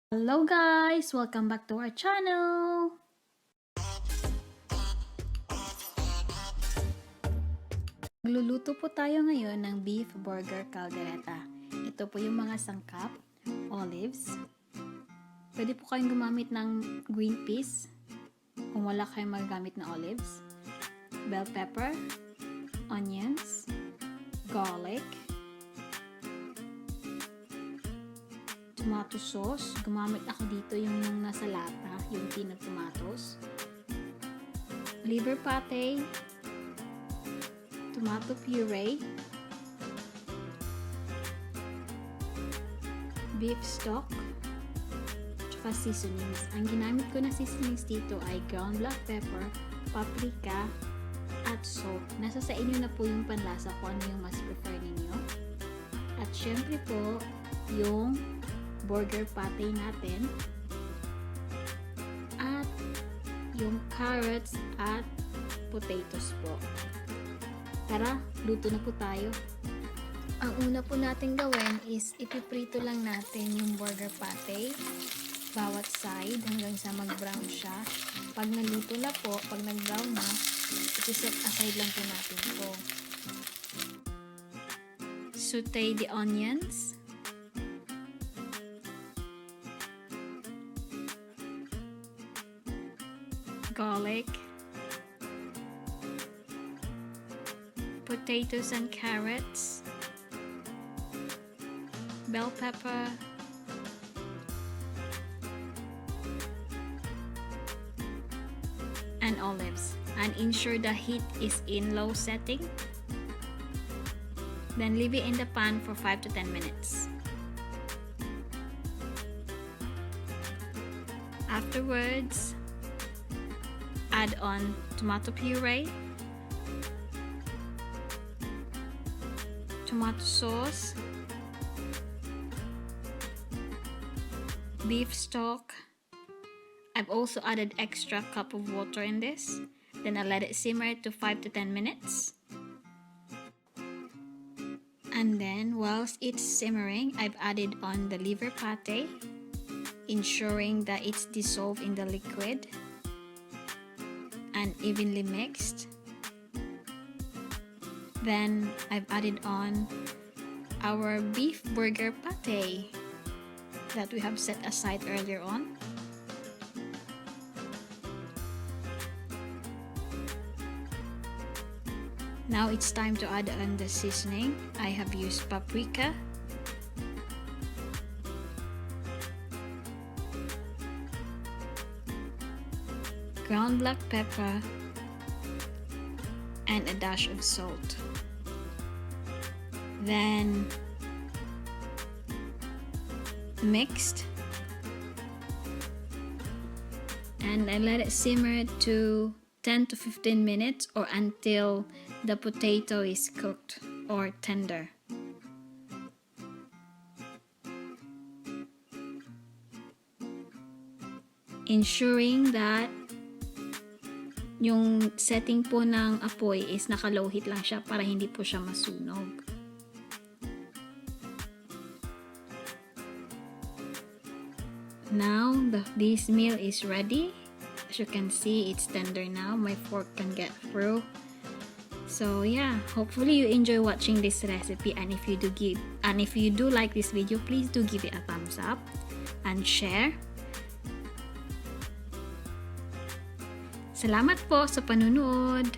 Hello guys! Welcome back to our channel! Magluluto po tayo ngayon ng beef burger caldereta. Ito po yung mga sangkap, olives. Pwede po kayong gumamit ng green peas kung wala kayong magagamit na olives. Bell pepper, onions, garlic, tomato sauce. Gumamit ako dito yung nasa lata, yung tin of tomatoes. Liver pate, tomato puree, beef stock, tsaka seasonings. Ang ginamit ko na seasonings dito ay ground black pepper, paprika, at salt. Nasa sa inyo na po yung panlasa kung ano yung mas prefer ninyo. At syempre po, yung burger patty natin at yung carrots at potatoes po. Tara, luto na po tayo. Ang una po natin gawin is ipiprito lang natin yung burger patty bawat side hanggang sa mag-brown siya. Pag naluto na po, pag nag-brown na, iti-set aside lang po natin po. Saute the onions. Garlic, potatoes and carrots, bell pepper, and olives, and ensure the heat is in low setting. Then leave it in the pan for 5 to 10 minutes. Afterwards, add on tomato puree, tomato sauce, beef stock. I've also added extra cup of water in this. Then I let it simmer to 5 to 10 minutes. And then whilst it's simmering, I've added on the liver pate, ensuring that it's dissolved in the liquid and evenly mixed. Then I've added on our beef burger pate that we have set aside earlier on. Now it's time to add on the seasoning. I have used paprika, ground black pepper, and a dash of salt. Then mixed, and I let it simmer to 10 to 15 minutes or until the potato is cooked or tender. Ensuring that yung setting po ng apoy is naka-low heat lang siya para hindi po siya masunog. Now, this meal is ready. As you can see, it's tender now. My fork can get through. So yeah, hopefully you enjoy watching this recipe, and if you do like this video, please do give it a thumbs up and share. Salamat po sa panunood!